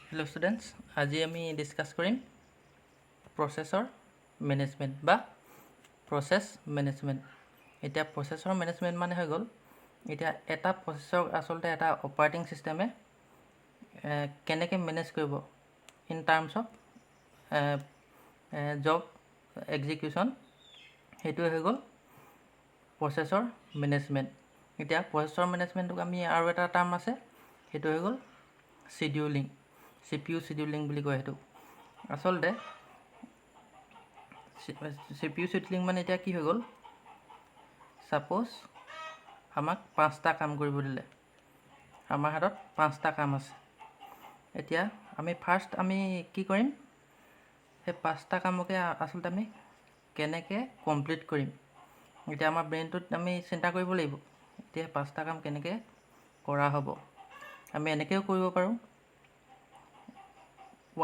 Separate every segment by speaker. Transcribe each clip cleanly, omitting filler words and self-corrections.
Speaker 1: Hello students, आज आमी discuss करिम processor management बा प्रसेस मैनेजमेंट। इतना प्रसेसर मैनेजमेंट माने हो गल इतना एटा प्रसेसर आसलते एटा ऑपरेटिंग सिस्टेमे केनेके मैनेज करिब इन टार्म्स ऑफ जॉब एग्जीक्यूशन हेतु हो गल प्रसेसर मैनेजमेंट। इतना प्रसेसर मैनेजमेंट आमी आरो एटा टार्म आछे हेतु हो गल शेड्यूलिंग CPU शेड्यूलिंग বুলি কয়। হেতু আসলতে CPU शेड्यूलिंग মানে এটা কি হৈ গল, সাপোজ আমাক 5টা কাম কৰিব দিলে, আমাৰ হাতত 5টা কাম আছে। এতিয়া আমি ফাৰ্স্ট আমি কি কৰিম, সেই 5টা কামকে আসলতে আমি কেনেকে কমপ্লিট কৰিম। এতিয়া আমাৰ ব্ৰেইনটোত আমি চিন্তা কৰিব লাগিব, এতিয়া 5টা কাম কেনেকে কৰা হ'ব। আমি এনেকেও কৰিব পাৰোঁ,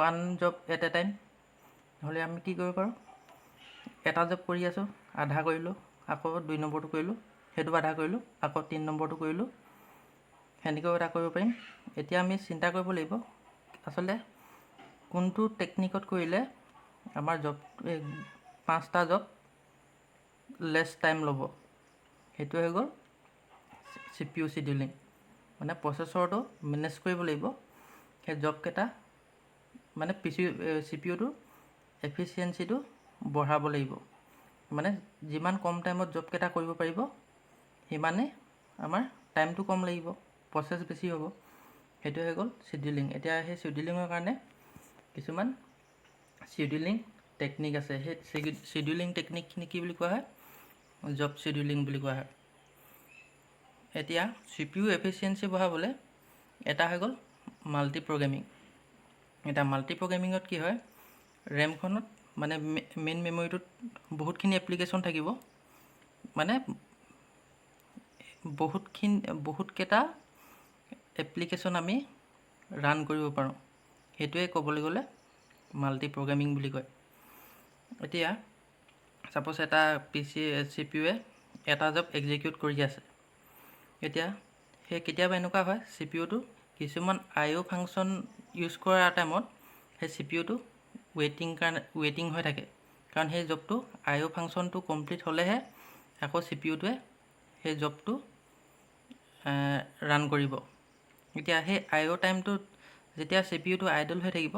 Speaker 1: one job at a time। নহলে আমি কি কৰিব পাৰোঁ, এটা জব কৰি আছো আধা কৰিলো, আকৌ 2 নম্বৰটো কৰিলো, হেতু আধা কৰিলো, আকৌ 3 নম্বৰটো কৰিলো, হেনেকৈ এটা কৰিব পাৰিম। এতিয়া আমি চিন্তা কৰিব লাগিব আসলে কোনটো টেকনিকত কৰিলে আমাৰ জব 5টা জব লেস টাইম ল'ব। হেতু হৈ গল CPU शेड्यूलिंग, মানে প্ৰচেছৰটো মেনেজ কৰিব লাগিব সেই জব কেটা, মানে CPU টো এফিচিয়েন্সিটো বঢ়াব লাগিব। মানে যিমান কম টাইমত জব কেটা কৰিব পাৰিব সিমানে আমাৰ টাইমটো কম লাগিব, প্ৰসেস বেছি হ'ব। হেতু হৈ গল शेड्यूलिंग। এতিয়া সেই शेड्यूलिंगৰ কাৰণে কিছুমান शेड्यूलिंग টেকনিক আছে। সেই शेड्यूलिंग টেকনিক খিনি কি বুলি কোৱা হয়, জব शेड्यूलिंग বুলি কোৱা হয়। এতিয়া CPU এফিচিয়েন্সি বঢ়াবলৈ এটা হৈ গল মাল্টি প্ৰগ্ৰামিং। এটা মাল্টি প্ৰগ্ৰামিঙত কি হয়, ৰেমখনত মানে মেইন মেমৰিটোত বহুতখিনি এপ্লিকেশন থাকিব, মানে বহুতকেইটা এপ্লিকেশন আমি ৰান কৰিব পাৰোঁ। হেতুৱে ক'বলৈ গ'লে মাল্টি প্ৰগ্ৰামিং বুলি কয়। এতিয়া সাপোজ এটা CPU এটা জব এক্সিকিউট কৰি আছে। এতিয়া সেই কেতিয়াবা এনেকুৱা হয় CPU টো কিছুমান IO ফাংচন ইউজ কৰাৰ টাইমত সেই CPU টো ৱেটিং হৈ থাকে, কাৰণ সেই জবটো IO ফাংচনটো কমপ্লিট হ'লেহে আকৌ CPU টোৱে সেই জবটো ৰান কৰিব। এতিয়া সেই IO টাইমটো যেতিয়া CPU টো আইডল হৈ থাকিব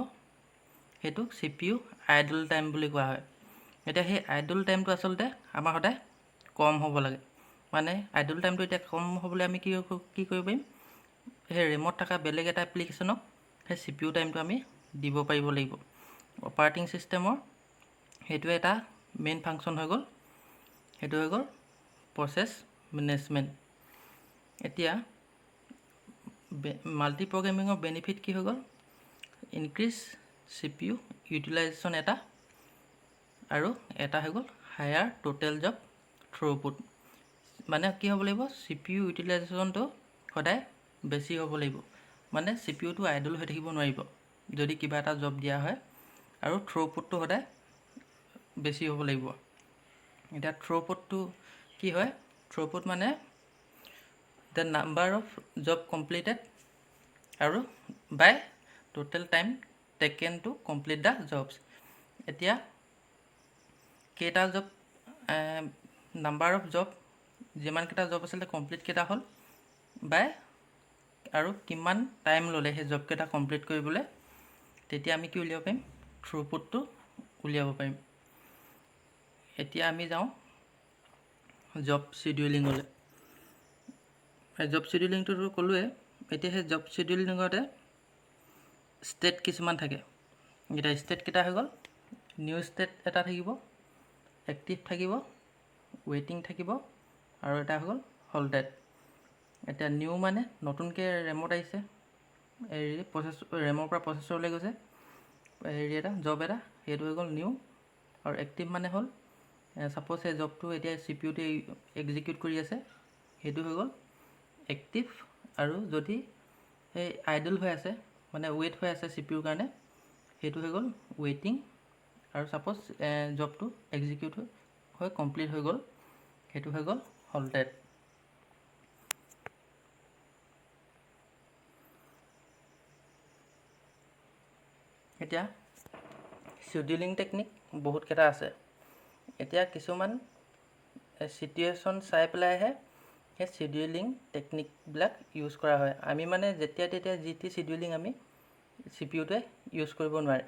Speaker 1: হেতু CPU আইডল টাইম বুলি কোৱা হয়। এতিয়া সেই আইডল টাইমটো আসলতে আমাৰ সদায় কম হ'ব লাগে। মানে আইডল টাইমটো এতিয়া কম হ'বলৈ আমি কি কৰিব পাৰিম, সেই ৰেমত থকা বেলেগ এটা এপ্লিকেশনক সেই CPU টাইমটো আমি দিব পাৰিব লাগিব। অপাৰেটিং সিস্টেমৰ হেতু এটা মেইন ফাংচন হৈ গল, হেতু হৈ গল প্ৰসেস মেনেজমেন্ট। এতিয়া মাল্টি প্ৰগ্ৰামিঙৰ বেনিফিট কি হৈ গল, ইনক্ৰিজ CPU ইউটিলাইজেশন এটা, আৰু এটা হৈ গল হায়াৰ টোটেল জব থ্ৰুপুট। মানে কি হ'ব লাগিব, CPU ইউটিলাইজেশনটো সদায় বেছি হ'ব লাগিব। মানে CPU টো আইডল হৈ থাকিব নোৱাৰিব যদি কিবা এটা জব দিয়া হয়, আৰু থ্ৰুপুটটো সদায় বেছি হ'ব লাগিব। এটা থ্ৰুপুটটো কি হয়, থ্ৰুপুট মানে the number of job completed আৰু by total time taken to complete the jobs। এতিয়া কেইটা জব নাম্বাৰ অফ জব, যিমান কেইটা জব আছিল কমপ্লিট কেইটা হ'ল, বাই আৰু কিমান টাইম ল'লে সেই জব কেইটা কমপ্লিট কৰিবলৈ, তেতিয়া আমি কি উলিয়াব পাৰিম, থ্ৰুপুটটো উলিয়াব পাৰিম। এতিয়া আমি যাওঁ জব শিডিউলিংলৈ। জব শিডিউলিংটো ক'লোৱে। এতিয়া সেই জব শিডিউলিংতে ষ্টেট কিছুমান থাকে। এটা ষ্টেট কেইটা হৈ গ'ল, নিউ ষ্টেট এটা থাকিব, এক্টিভ থাকিব, ৱেটিং থাকিব, আৰু এটা হৈ গ'ল হল্টেড। এতিয়া নিউ মানে নতুনকৈ ৰেমত আহিছে, ৰেমৰ পৰা প্ৰচেছৰলৈ গৈছে এটা জব এটা, সেইটো হৈ গ'ল নিউ। আৰু এক্টিভ মানে হ'ল সাপোজ সেই জবটো এতিয়া CPU তে এক্সিকিউট কৰি আছে, সেইটো হৈ গ'ল এক্টিভ। আৰু যদি সেই আইডল হৈ আছে মানে ৱেইট হৈ আছে CPUৰ কাৰণে, সেইটো হৈ গ'ল ৱেইটিং। আৰু সাপোজ জবটো এক্সিকিউট হৈ কমপ্লিট হৈ গ'ল, সেইটো হৈ গ'ল হল্টেড। এতিয়া শিডিউলিং টেকনিক বহুতকেইটা আছে। এতিয়া কিছুমান চিটুৱেশ্যন চাই পেলাইহে সেই শিডিউলিং টেকনিকবিলাক ইউজ কৰা হয়। আমি মানে যেতিয়া তেতিয়া যি টি শিডিউলিং আমি CPU-টোৱে ইউজ কৰিব নোৱাৰে।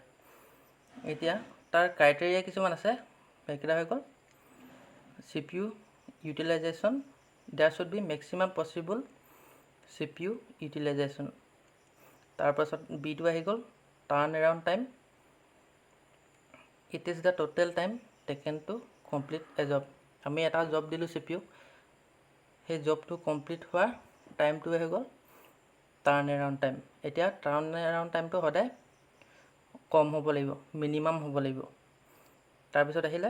Speaker 1: এতিয়া তাৰ ক্ৰাইটেৰিয়া কিছুমান আছে, সেইকেইটা হৈ গ'ল CPU utilization, there should be maximum possible CPU utilization. তাৰপাছত বিটো আহি গ'ল turn around time, it is the total time taken to complete a job. আমি এটা জব দিলোঁ CPU-ক, সেই জবটো কমপ্লিট হোৱাৰ টাইমটোৱে হৈ গ'ল টাৰ্ণ এৰাউণ্ড টাইম। এতিয়া টাৰ্ণ এৰাউণ্ড টাইমটো সদায় কম হ'ব লাগিব, মিনিমাম হ'ব লাগিব। তাৰপিছত আহিলে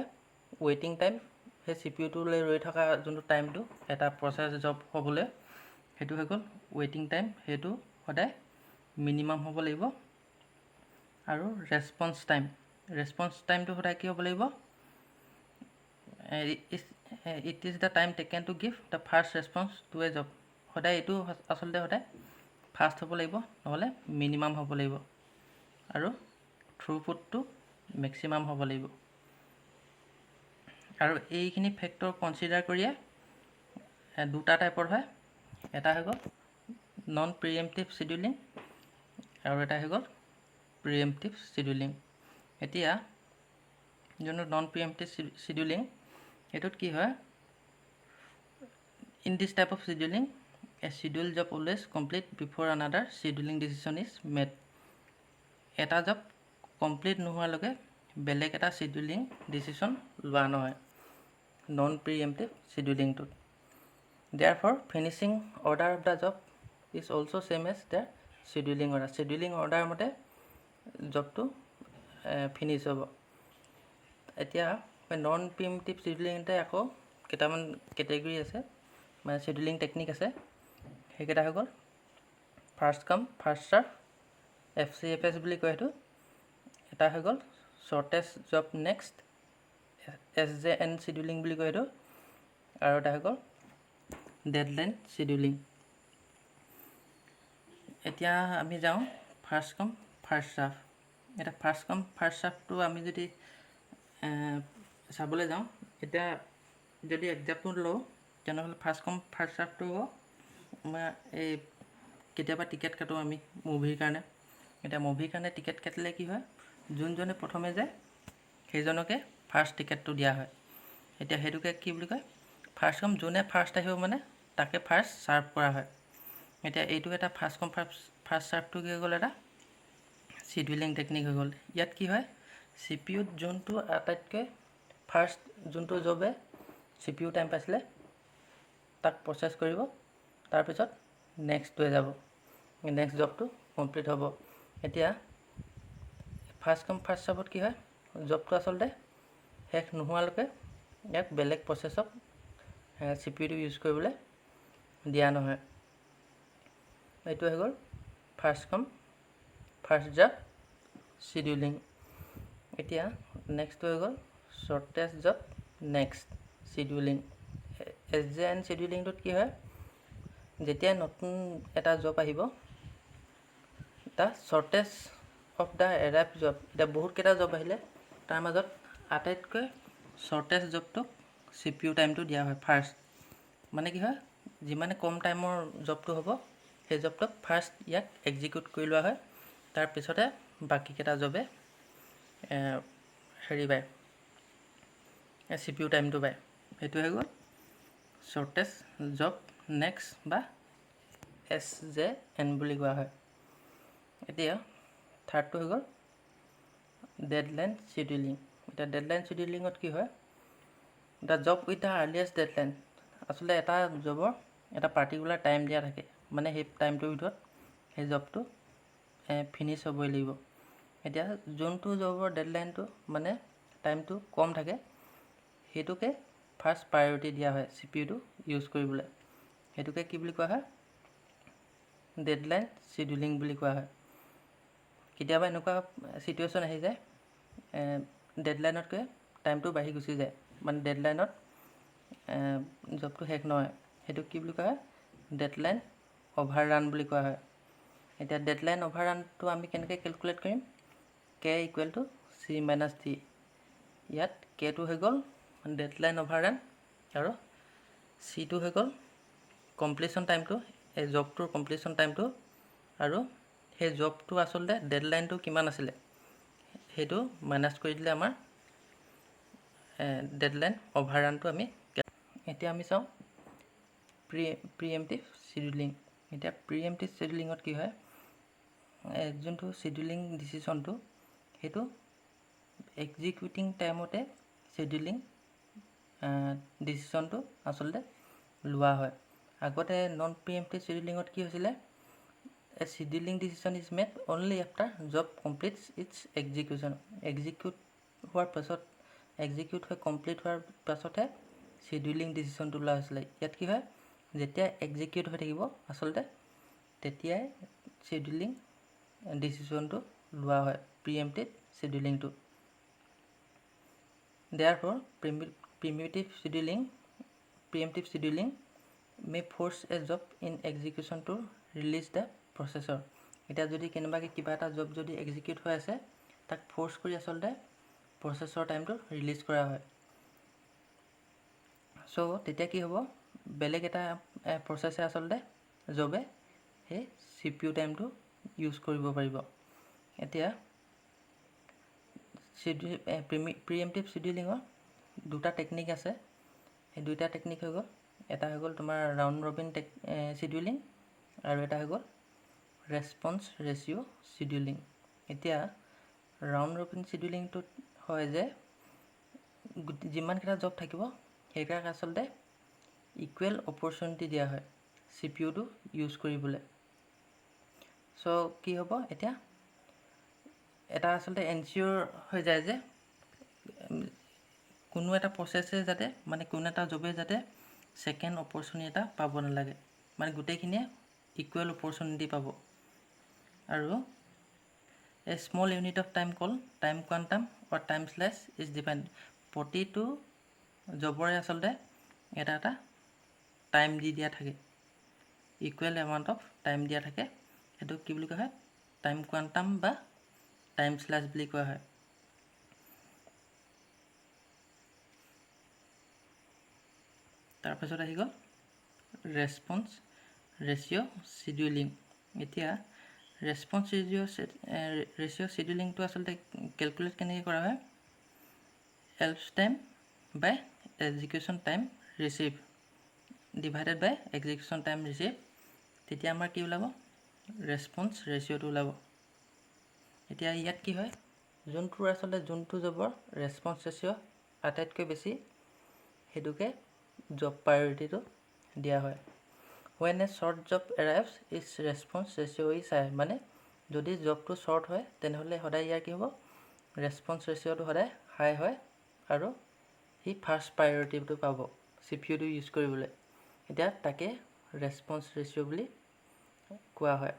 Speaker 1: ৱেইটিং টাইম, সেই CPU-টোলৈ ৰৈ থকা যোনটো টাইমটো এটা প্ৰচেছ জব হ'বলৈ, সেইটো হৈ গ'ল ৱেইটিং টাইম, সেইটো সদায় মিনিমাম হ'ব লাগিব। আৰু ৰেছপন্স টাইমটো সদায় কি হ'ব লাগিব, it is the time taken to give the first response to a job. সদায় এইটো আচলতে সদায় ফাষ্ট হ'ব লাগিব, নহ'লে মিনিমাম হ'ব লাগিব। আৰু থ্ৰুপুটটো মেক্সিমাম হ'ব লাগিব। আৰু এইখিনি ফেক্টৰ কনচিডাৰ কৰিয়ে দুটা টাইপৰ হয়, এটা হৈ গ'ল নন প্ৰিএম্পটিভ শিডিউলিং আৰু এটা হৈ গ'ল প্ৰিএম্পটিভ শিডিউলিং। এতিয়া যোনটো নন প্ৰিএম্পটিভ শিডিউলিং, এইটোত কি হয়, in this type of scheduling A schedule job always complete before another scheduling decision is made. এটা জব কমপ্লিট নোহোৱালৈকে বেলেগ এটা শিডিউলিং ডিচিশ্যন লোৱা নহয় non প্ৰিএম্পটিভ শিডিউলিংটোত। Therefore, finishing order of the job is also same as the scheduling order. Scheduling order মতে জবটো finish হ'ব। এতিয়া non প্ৰিএম্পটিভ শিডিউলিংতে আকৌ কেইটামান কেটেগৰী আছে, মানে শিডিউলিং টেকনিক আছে। সেইকেইটা হৈ গ'ল ফাৰ্ষ্ট কাম ফাৰ্ষ্ট চাৰ্ভ, FCFS বুলি কয় সেইটো। এটা হৈ গ'ল shortest job next, SJN scheduling বুলি কয় সেইটো। আৰু এটা হৈ গ'ল ডেডলাইন শিডিউলিং। এতিয়া আমি যাওঁ ফাৰ্ষ্ট কাম ফাৰ্ষ্ট চাৰ্ভ। এতিয়া ফাৰ্ষ্ট কাম ফাৰ্ষ্ট চাৰ্ভটো আমি যদি চাবলৈ যাওঁ, এতিয়া যদি এক্সাম্পল লওঁ, তেনেহ'লে ফাৰ্ষ্ট কাম ফাৰ্ষ্ট চাৰ্ভটো হ'ব আমাৰ এই কেতিয়াবা টিকেট কাটোঁ আমি মুভিৰ কাৰণে। এতিয়া মুভিৰ কাৰণে টিকেট কাটিলে কি হয়, যোনজনে প্ৰথমে যায় সেইজনকে ফাৰ্ষ্ট টিকেটটো দিয়া হয়। এতিয়া সেইটোকে কি বুলি কয়, ফাৰ্ষ্ট কাম, যোনে ফাৰ্ষ্ট আহিব মানে তাকে ফাৰ্ষ্ট চাৰ্ভ কৰা হয়। এতিয়া এইটো এটা ফাৰ্ষ্ট কাম ফাৰ্ষ্ট চাৰ্ভটো কি হৈ গ'ল, এটা শিডিউলিং টেকনিক হৈ গ'ল। ইয়াত কি হয়, CPU-ত যোনটো আটাইতকৈ ফাৰ্ষ্ট যোনটো জবে CPU টাইম পাইছিলে তাক প্ৰচেছ কৰিব, তাৰপিছত নেক্সটটোৱে যাব, নেক্সট জবটো কমপ্লিট হ'ব। এতিয়া ফাৰ্ষ্ট কাম ফাৰ্ষ্ট চাৰ্ভত কি হয়, জবটো আচলতে শেষ নোহোৱালৈকে ইয়াক বেলেগ প্ৰচেছক CPU-টো ইউজ কৰিবলৈ দিয়া নহয়। এইটো হৈ গ'ল ফাৰ্ষ্ট কাম ফাৰ্ষ্ট জব শিডিউলিং। এতিয়া নেক্সটটো হৈ গ'ল shortest job next scheduling. SJN শিডিউলিংটোত কি হয়, যেতিয়া নতুন এটা জব আহিব, the shortest of the arrive job. এতিয়া বহুতকেইটা জব আহিলে তাৰ মাজত আটাইতকৈ শ্বৰ্টেষ্ট জবটোক CPU টাইমটো দিয়া হয় ফাৰ্ষ্ট। মানে কি হয়, যিমানে কম টাইমৰ জবটো হ'ব সেই জবটোক ফাৰ্ষ্ট ইয়াক এক্সিকিউট কৰি লোৱা হয়, তাৰপিছতে বাকীকেইটা জবে হেৰি পায়, CPU টাইমটো পায়। সেইটো হৈ গ'ল শ্বৰ্টেষ্ট জব নেক্সট বা SJN বুলি কোৱা হয়। এতিয়া থাৰ্ডটো হৈ গ'ল ডেডলাইন শিডিউলিং। এতিয়া ডেডলাইন শিডিউলিঙত কি হয়, the job with the earliest deadline. আচলতে এটা জবৰ এটা পাৰ্টিকুলাৰ টাইম দিয়া থাকে, মানে সেই টাইমটোৰ ভিতৰত সেই জবটো ফিনিছ হ'বই লাগিব। এতিয়া যোনটো জবৰ ডেডলাইনটো মানে টাইমটো কম থাকে, সেইটোকে ফাৰ্ষ্ট প্ৰায়ৰিটি দিয়া হয় CPU-টো ইউজ কৰিবলৈ। সেইটোকে কি বুলি কোৱা হয়, ডেডলাইন শিডিউলিং বুলি কোৱা হয়। কেতিয়াবা এনেকুৱা চিটুৱেশ্যন আহি যায়, ডেডলাইনতকৈ টাইমটো বাঢ়ি গুচি যায়, মানে ডেডলাইনত জবটো শেষ নহয়, সেইটো কি বুলি কোৱা হয়, ডেডলাইন অভাৰ ৰান বুলি কোৱা হয়। এতিয়া ডেডলাইন অভাৰ ৰানটো আমি কেনেকৈ কেলকুলেট কৰিম, K equal to C minus D. ইয়াত কেটো হৈ গ'ল ডেডলাইন অভাৰৰান আৰু চিটো হৈ গ'ল কমপ্লিশ্যন টাইমটো, এই জবটোৰ কমপ্লিশ্যন টাইমটো, আৰু সেই জবটো আচলতে ডেডলাইনটো কিমান আছিলে সেইটো মাইনাছ কৰি দিলে আমাৰ ডেডলাইন অভাৰৰানটো আমি। এতিয়া আমি চাওঁ প্ৰিএম্পটিভ শ্বিডিউলিং। এতিয়া প্ৰিএম্পটিভ শ্বিডিউলিঙত কি হয়, যোনটো শ্বিডিউলিং ডিচিশ্যনটো সেইটো এক্সিকিউটিং টাইমতে শ্বিডিউলিং ডিচিশ্যনটো আচলতে লোৱা হয়। আগতে নন প্ৰিএম্পটিভ শ্বিডিউলিঙত কি হৈছিলে, a scheduling decision is made only after job completes its execution. Execute হোৱাৰ পাছত, এক্সিকিউট হৈ কমপ্লিট হোৱাৰ পাছতহে শ্বিডিউলিং ডিচিশ্যনটো লোৱা হৈছিলে। ইয়াত কি হয়, যেতিয়া এক্সিকিউট হৈ থাকিব আচলতে তেতিয়াই শ্বিডিউলিং ডিচিশ্যনটো লোৱা হয়, প্ৰিএম্পটিভ শ্বিডিউলিংটো। Therefore, preemptive scheduling may force a job in execution to release the processor. এতিয়া যদি কেনেবাকৈ কিবা এটা জব যদি এক্সিকিউট হৈ আছে তাক ফ'ৰ্চ কৰি আচলতে প্ৰচেছৰ টাইমটো ৰিলিজ কৰা হয়। চ' তেতিয়া কি হ'ব, বেলেগ এটা প্ৰচেছে আচলতে জবে সেই CPU টাইমটো ইউজ কৰিব পাৰিব। এতিয়া প্ৰিএম্পটিভ শ্বিডিউলিঙৰ দুটা টেকনিক আছে। সেই দুইটা টেকনিক হৈ গ'ল, এটা হৈ গ'ল তোমাৰ ৰাউণ্ড ৰবিন শ্বিডিউলিং আৰু এটা হৈ গ'ল ৰেছপন্স ৰেচিঅ' শ্বিডিউলিং। এতিয়া ৰাউণ্ড ৰবিন শ্বিডিউলিংটোত হয় যে যিমানকেইটা জব থাকিব সেইকেইটাক আচলতে ইকুৱেল অপৰচুনিটি দিয়া হয় CPUটো ইউজ কৰিবলৈ। চ' কি হ'ব, এতিয়া এটা আচলতে এনচিঅ'ৰ হৈ যায় যে কোনো এটা প্ৰচেছে যাতে কোনো এটা জবে যাতে ছেকেণ্ড অপৰচুনিটি এটা পাব নালাগে, গোটেইখিনিয়ে ইকুৱেল অপৰচুনিটি পাব। আৰু a small unit of time call time quantum or time slice is defined. প্ৰতিটো জবৰে আচলতে এটা এটা টাইম দি দিয়া থাকে, ইকুৱেল এমাউণ্ট অফ টাইম দিয়া থাকে। সেইটো কি বুলি কোৱা হয়, টাইম কোৱাণ্টাম বা টাইম স্লাইচ বুলি কোৱা হয়। তাৰপাছত আহি গ'ল ৰেছপন্স ৰেচিঅ' শ্বিডিউলিং। এতিয়া ৰেছপন্স ৰেচিঅ' শ্বিডিউলিংটো আচলতে কেলকুলেট কেনেকৈ কৰা হয়, এল্পছ টাইম বাই এক্সিকিউশ্যন টাইম ৰিচিভ ডিভাইডেড বাই এক্সিকিউশ্যন টাইম ৰিচিভ। তেতিয়া আমাৰ কি ওলাব, ৰেছপন্স ৰেচিঅ'টো ওলাব। এতিয়া ইয়াত কি হয়, যোনটো জবৰ ৰেছপন্স ৰেচিঅ' আটাইতকৈ বেছি সেইটোকে জব প্ৰায়ৰিটিটো দিয়া হয়। when a short job arrives its response ratio is high, যদি জবটো শ্বৰ্ট হয় তেনেহ'লে সদায় ইয়াৰ কি হ'ব, ৰেছপন্স ৰেচিঅ'টো সদায় হাই হয় আৰু সি ফাৰ্ষ্ট প্ৰায়ৰিটিটো পাব CPUটো ইউজ কৰিবলৈ। এতিয়া তাকে ৰেছপন্স ৰেচিঅ' বুলি কোৱা হয়।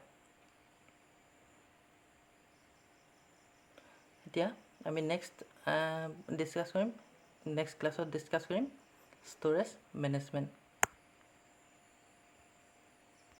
Speaker 1: এতিয়া আমি নেক্সট ক্লাছত ডিছকাছ কৰিম ষ্ট'ৰেজ মেনেজমেণ্ট।